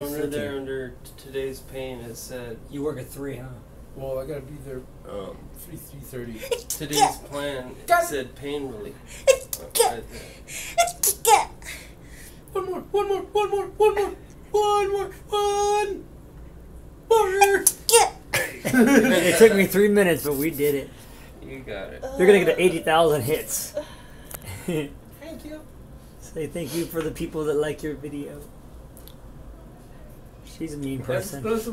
Under there, under today's pain, it said you work at 3, huh? Well, I gotta be there 3:30. Today's plan said pain relief. Right there. One more. It took me 3 minutes, but we did it. You got it. You're gonna get to 80,000 hits. Thank you. Say thank you for the people that like your video. She's a mean person. That's